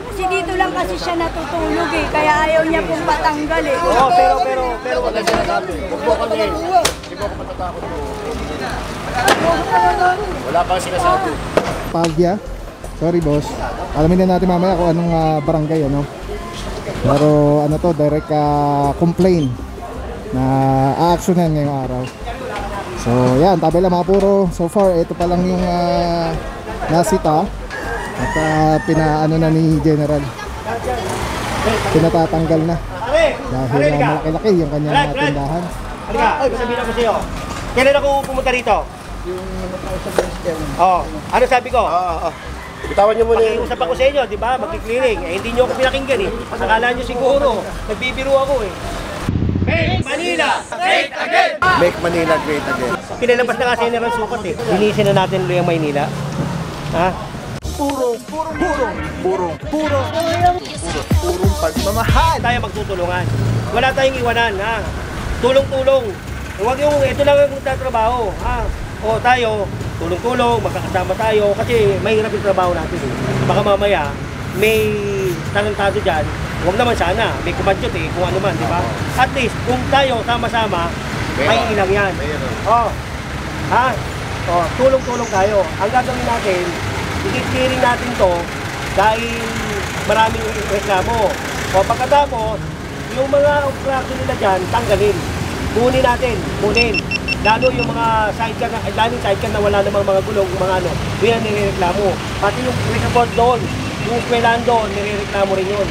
Kasi dito lang kasi siya natutulog eh, kaya ayaw niya pong patanggal eh. Oo, pero wala siya nasabi. Huwag mo kami. Hindi mo ako matatakot mo. Wala pang sinasabi. Pagya. Sorry boss. Alamin na natin mamaya kung anong barangay ano. Pero ano to, direct complaint na aaksyonan ngayong araw. So yan, tabela mga puro. So far, ito pa lang yung nasita. At pinaano na ni General. Pinatatanggal na. Dahil malaki-laki yung kanyang tindahan. Halika, sabihin ako sa'yo. Kailan ako pumunta rito? Yung nakausap ng chairman. Oo. Ano sabi ko? Bitawan niyo muna yung... Pakiusap ako sa inyo, di ba? Magki-clearing. Eh, hindi nyo ako pinakinggan eh. Akala nyo siguro, nagbibiro ako eh. Make Manila great again! Make Manila great again. Pinalabas na kasi nila ang sukat eh. Linisin na natin ulit ang Maynila. Ha? Purong pagmamahal. Tayo magtutulungan. Wala tayong iwanan, ha? Tulong-tulong. Huwag yung, ito lang yung tatrabaho, ha? O tayo, tulong-tulong, magkakasama tayo, kasi mahirap yung trabaho natin eh. Baka mamaya, may talentado dyan, huwag naman sana, may kumadyot eh, kung ano man, di ba? At least, kung tayo sama-sama, may ilang yan. O, ha? O, tulong-tulong tayo. Ang gagawin natin, i-clearing natin to dahil maraming reklamo. O pagkatapos, yung mga obstruction nila dyan, tanggalin. Kunin natin, kunin. Lalo yung mga sidecar na wala namang mga gulong, mga ano, yun ang nireklamo. Pati yung reservoir doon, yung eskwelahan doon, nireklamo rin yun.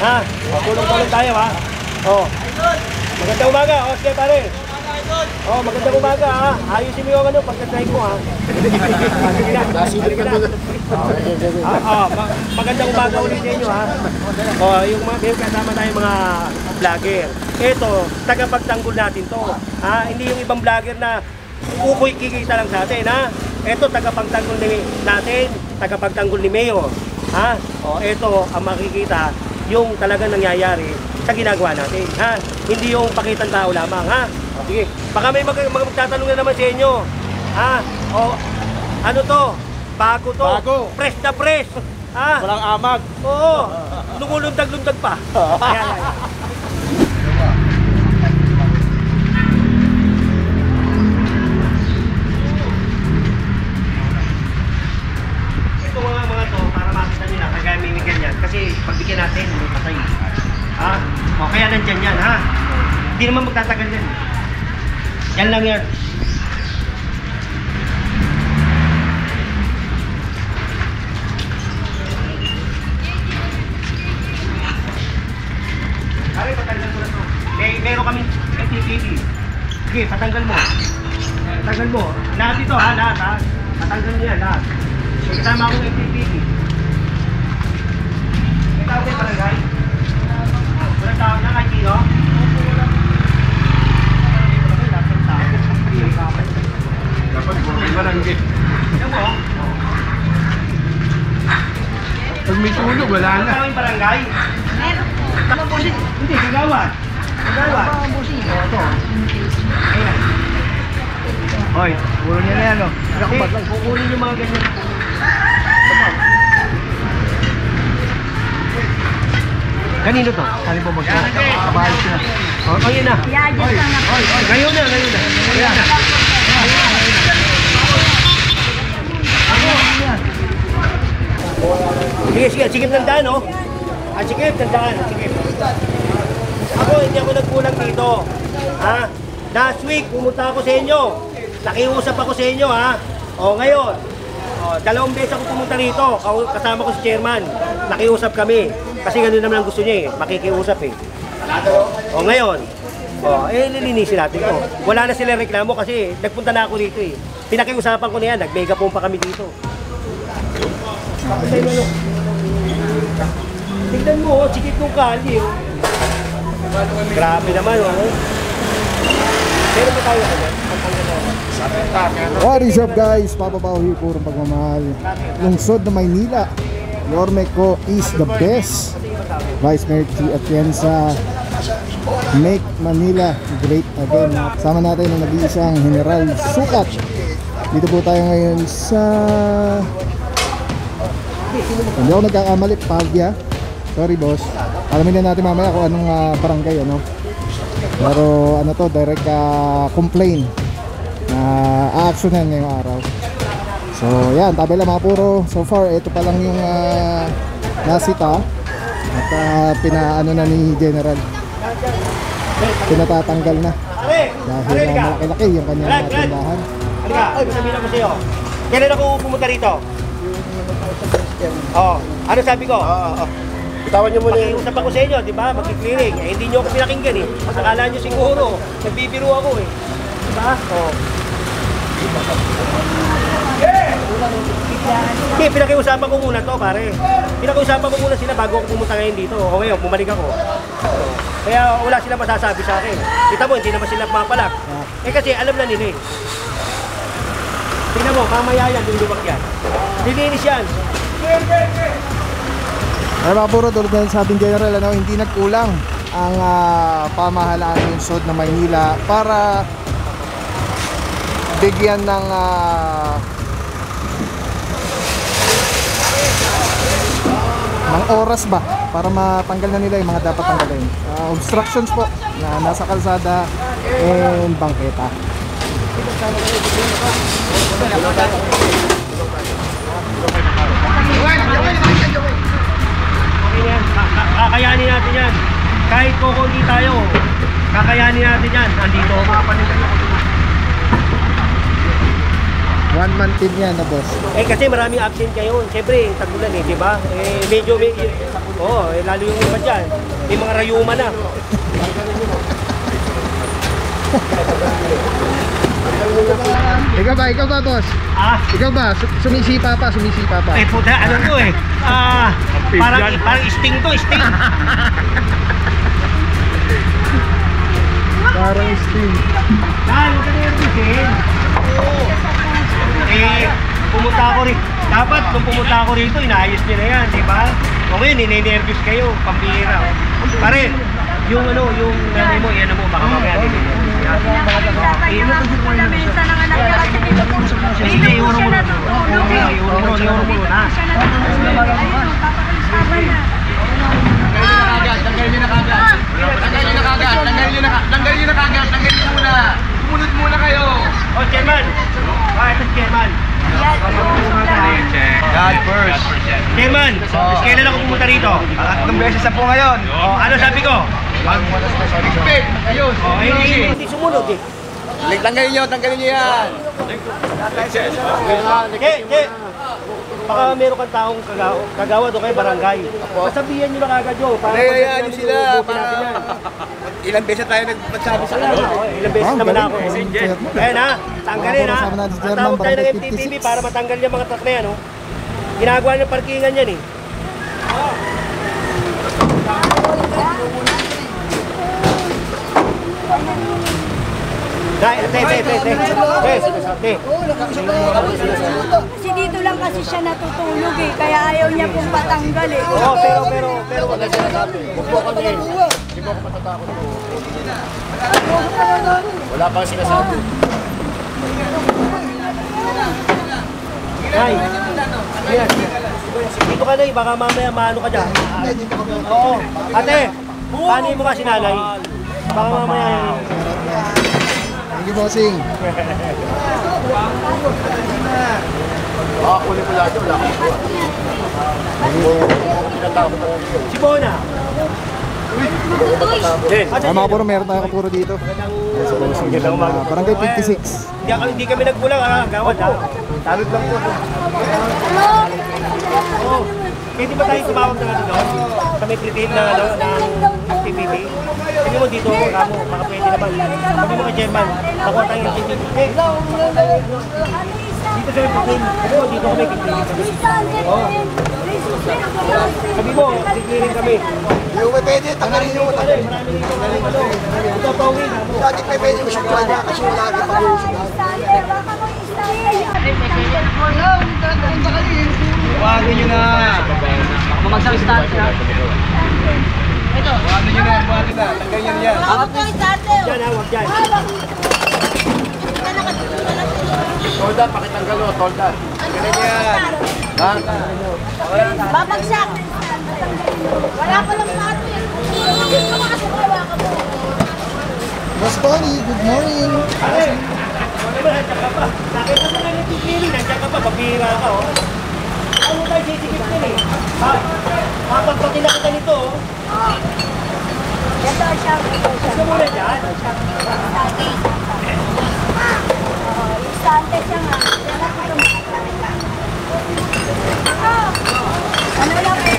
Ha? O, tulong-tulong tayo ha. O, magandang umaga. O, sige pare. Oh, magandang umaga ha. Ayusin mo yung ano, pagka-try mo ha. Sige na. Magandang umaga ulit sa inyo ha. Oh, yung mga kasama tayong mga vlogger. Ito, tagapagtanggol natin to. Ha? Hindi yung ibang vlogger na ukuy kikita lang sa atin ha. Ito, tagapagtanggol natin, tagapagtanggol ni Mayor. Ha? Oh, ito ang makikita yung talagang nangyayari sa ginagawa natin. Ha? Hindi yung pakitang tao lamang ha. Sige, baka may magtatanong na naman sa inyo. Ha? O, ano to? Bago to. Bago. Fresh na fresh. Ha? Walang amag. Oo. Lumulundag-lundag pa. Ayan. Ito mga to, para makita nila, kagaya mimigan yan. Kasi pagbigyan natin, may patay. Ha? O, kaya nandyan yan, ha? Hindi naman magtatagal yan. Yan lang yan. Pare, patanggal mo na to. Meron kami FTTV. Sige, patanggal mo. Patanggal mo. Lahat ito ha, lahat ha. Patanggal mo yan, lahat. May kasama akong FTTV. May tawag yung barangay? Walang tawag na kahit sino? Dapat may barangay. Yan mo? Pag may tulog, wala na. Ano yung barangay? Hindi, gagawan. Gagawan. Ito. Ayan. Hoy, puro niya na yan o. Kukunin yung mga ganyan. Kanino to? Sabi po magkabahalis na. O, yun na. Ngayon na. Ayan. Sige, sikip ng daan, oh. Sikip ng daan, sikip. Ako, hindi ako nagkulang dito. Ha? Last week, pumunta ako sa inyo. Nakiusap ako sa inyo, ha? O, ngayon. O, 2 beses ako pumunta rito. Kasama ko si chairman. Nakiusap kami. Kasi gano'n naman ang gusto niya, eh. Makikiusap, eh. O, ngayon. O, lilinisin natin ito. Wala na sila reklamo kasi nagpunta na ako dito, eh. Pinakiusapan ko na yan. Nag-megaphone pa kami dito. Tignan mo, sikip ng kali. Grabe naman, oh. Pero ba tayo ka dyan? What is up guys? Papa Pao here, purong pagmamahal. Lungsod na Maynila, Yormeco is the best. Vice Mayor Chi Atienza, Make Manila great again. Sama natin ang nag-iisang General Sukat Dito po tayo ngayon sa, hindi ako nagkakamali, Pavia. Sorry boss. Alamin na natin mamaya kung anong barangay ano. Pero ano to, direct complaint na aaksyonan ngayong araw. So yan, tabela mga puro. So far, ito pa lang yung nasita. At pinaano na ni General. Pinatatanggal na. Dahil malaki-laki yung kanyang tindahan. Halika, sabihin ako sa'yo. Kailan ako pumunta rito? Oh, ano sabi ko? Bitawan niyo muna. Makiusap ako sa inyo, di ba? Magki-clearing. Eh, hindi niyo ako pinakinggan eh. Akala niyo siguro, nagbibiro ako eh. Di ba? Oh. Hindi, pinakiusapan ko muna to, pare. Pinakiusapan ko muna sila bago ako pumunta ngayon dito. O ngayon, bumalik ako. Kaya wala sila masasabi sa akin. Kita mo, hindi naman sila mapalak. Eh kasi alam na nila eh. Tingnan mo, mamaya yan, luluwag yan. Lilinis yan. Ay mga puro, tulad na sa ating General, ano, hindi nagkulang ang pamahalaan ng lungsod ng Maynila para bigyan ng oras ba para matanggal na nila yung mga dapat tanggalin. Obstructions po na nasa kalsada and bangketa. Kakayanin natin yan. Kahit kukunti tayo, kakayanin natin yan. Andito. One man team yan na boss. Eh kasi maraming absent ngayon. Siyempre, tagulan eh, di ba? Eh medyo, lalo yung iba dyan. May mga rayuma na. Ikaw ba boss? Ikaw ba? Sumisipa pa. Eh puta, ano to eh? Parang sting to, sting. Parang sting. Huwag ka na yung bisin. Eh, pumunta ako rin. Dapat nung pumunta ako rito, inaayos nyo na yan, di ba? O ngayon, ninenervous kayo, pambihira. Pare, yung nanay mo, yan mo, baka mamaya din. Hindi, iuro mo na. Iuro mo na. Tanggalin nyo na kagad. Sumunod muna kayo. Oh, Chairman. Ito si Chairman. God first. Chairman, kailan ako pumunta rito? 3 beses na po ngayon. Oh, ano sabi ko? Expect. Ayos. Oh, hindi sumunod eh. Tanggalin nyo yan. Che, baka meron kang taong kagawad o kay barangay. Pasabihan nyo na kagad yun. Hayaan nyo sila. Ilang beses tayo nagsabi sa kanila. Ilang beses naman ako. Ayan ha, tanggalin ha. Tatawag tayo ng MTPB para matanggal yung mga truck na yan. Ginagawa ng parkingan yan eh. Kasi dito lang kasi siya natutulog eh, kaya ayaw niya pong patanggal eh. Oo, pero wag na sinasabi. Huwag po kami. Hindi mo ako matatakot po. Wala pang sinasabi. Ay, yan. Dito ka na eh, baka mamaya maano ka dyan. Oo, ate, paano mo nga sinalay? Baka mamaya yan. Thank you, bossing. Kunin ko lahat. Wala akong Si Bona. Mga puro, meron tayo kapuro dito. Barangay 56. Hindi kami nagkulang ha, gawad ha. Talod lang po. Oo. Pwede ba tayo tumawag ng ano doon? Sa may prepaid na activity? Sabi mo dito, kamo, baka pwede naman. Sabi mo kay German, nakuha tayo yung activity. Dito sa may prepaid. Sabi mo dito kami activity. Oo. Sabi mo, activity kami. Yung pwede, tanggalin nyo. Ito, Pawin. Dati pwede mo siya kanya kasi lagi pa yung Huwagin nyo na. Mamagsak start na. Huwagin nyo na. Tanggalin nyo yan. Diyan ha, huwag dyan. Tolda, pakitanggal mo, tolda. Ganyan yan. Ha? Babagsak. Wala pa lang pato eh. Hindi ka makasukawa ka mo. Boss Tony, good morning. Nandiyan ka pa. Nakita mo na yung pipili, nandiyan ka pa, pabira ka, oh. Ano tayo sisigit din eh? Mapagpati na kita nito, oh. Ito siya. Gusto mo na dyan? Istante siya nga. Ano lang eh?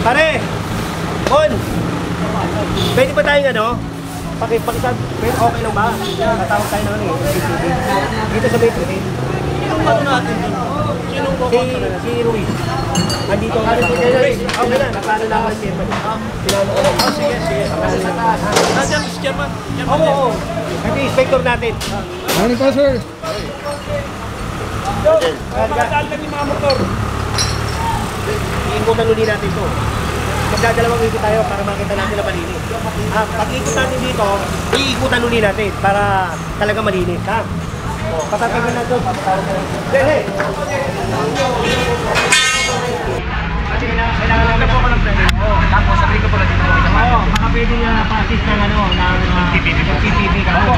Pare! Bon! Pwede ba tayong ano? Pakisab, okay lang ba? Katawag tayo ng ano eh. Dito sa Metro eh. Ano natin dito? Si Ruiz. Andito ang Ruiz. Okay na, nakano lang ang chairman. Sinano ko lang. Sige, sige. Nandiyan, Mr. Chairman. Oo. Kasi inspector natin. Morning po, sir. Magdadaan lang yung mga motor. Iikutan ulit natin ito. Magdadalawang ikot tayo para makita natin na malinis. Pag ikot natin dito, iikutan ulit natin para talaga malinis. Ha? Patatagal na ito. Hey! Kailangan lang po ko ng pwede. Tapos sabihin ko po na dito. Oo, baka pwede niya pa-assist ng ano, ng PPP ka po.